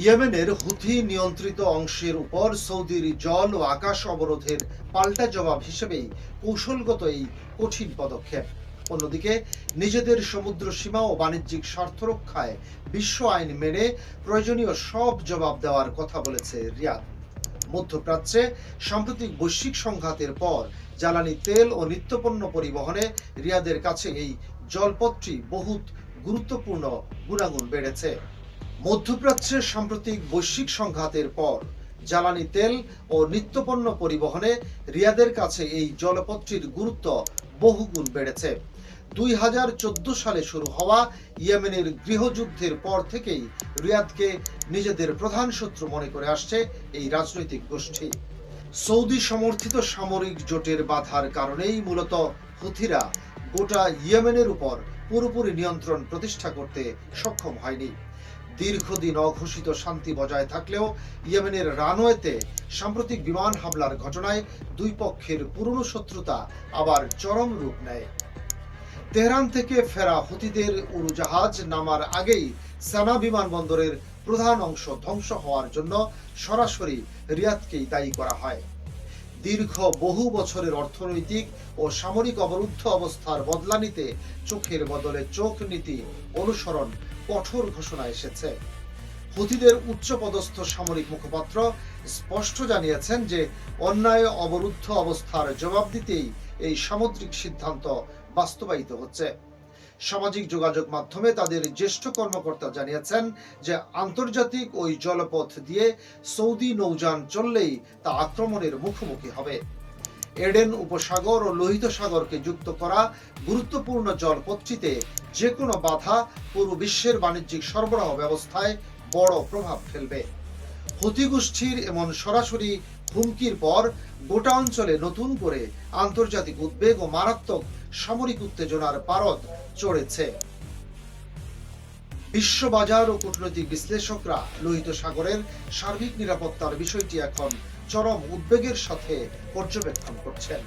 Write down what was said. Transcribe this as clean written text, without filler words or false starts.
ইয়েমেনের হুথি নিয়ন্ত্রিত অংশের উপর সৌদির জল ও আকাশ অবরোধের পাল্টা জবাব হিসেবেই কৌশলগত এই কঠিন পদক্ষেপ। অন্যদিকে নিজেদের সমুদ্র সীমা ও বাণিজ্যিক স্বার্থ রক্ষায় বিশ্ব আইন মেনে প্রয়োজনীয় সব জবাব দেওয়ার কথা বলেছে রিয়াদ। মধ্যপ্রাচ্যে সাম্প্রতিক বৈশ্বিক সংঘাতের পর জ্বালানি তেল ও নিত্যপণ্য পরিবহনে রিয়াদের কাছে এই জলপথটি বহুত গুরুত্বপূর্ণ গুণাগুণ বেড়েছে। মধ্যপ্রাচ্যের সাম্প্রতিক বৈশ্বিক সংঘাতের পর জ্বালানি তেল ও নিত্যপণ্য পরিবহনে রিয়াদের কাছে এই জলপথটির গুরুত্ব বহুগুণ বেড়েছে। 2014 সালে শুরু হওয়া ইয়েমেনের গৃহযুদ্ধের পর থেকেই রিয়াদকে নিজেদের প্রধান শত্রু মনে করে আসছে এই রাজনৈতিক গোষ্ঠী। সৌদি সমর্থিত সামরিক জোটের বাধার কারণেই মূলত হুথিরা গোটা ইয়েমেনের উপর পুরোপুরি নিয়ন্ত্রণ প্রতিষ্ঠা করতে সক্ষম হয়নি। দীর্ঘদিন অঘোষিত শান্তি বজায় থাকলেও ইয়েমেনের রানওয়েতে সাম্প্রতিক বিমান হামলার ঘটনায় দুই পক্ষের পুরনো শত্রুতা আবার চরম রূপ নেয়। তেহরান থেকে ফেরা হুতিদের উড়োজাহাজ নামার আগেই সানা বিমানবন্দরের প্রধান অংশ ধ্বংস হওয়ার জন্য সরাসরি রিয়াদকেই দায়ী করা হয়। দীর্ঘ বহু বছরের অর্থনৈতিক ও সামরিক অবরুদ্ধ অবস্থার বদলা নিতে চোখের বদলে চোখ নীতি অনুসরণ কঠোর ঘোষণা এসেছে। হুতিদের উচ্চপদস্থ সামরিক মুখপাত্র স্পষ্ট জানিয়েছেন যে অন্যায় অবরুদ্ধ অবস্থার জবাব দিতেই এই সামুদ্রিক সিদ্ধান্ত বাস্তবায়িত হচ্ছে। সামাজিক যোগাযোগ মাধ্যমে তাদের জ্যেষ্ঠ কর্মকর্তা জানিয়েছেন যে আন্তর্জাতিক ওই জলপথ দিয়ে সৌদি নৌযান চললেই তা আক্রমণের মুখোমুখি হবে। এডেন উপসাগর ও লোহিত সাগরকে যুক্ত করা গুরুত্বপূর্ণ জলপথটিতে যে কোনো বাধা পুরো বিশ্বের বাণিজ্যিক সরবরাহ ব্যবস্থায় বড় প্রভাব ফেলবে। হুথি গোষ্ঠীর এমন সরাসরি হুমকির পর গোটা অঞ্চলে নতুন করে আন্তর্জাতিক উদ্বেগ ও মারাত্মক সামরিক উত্তেজনার পারদ চড়েছে। বিশ্ববাজার ও কূটনৈতিক বিশ্লেষকরা লোহিত সাগরের সার্বিক নিরাপত্তার বিষয়টি এখন চরম উদ্বেগের সাথে পর্যবেক্ষণ করছেন।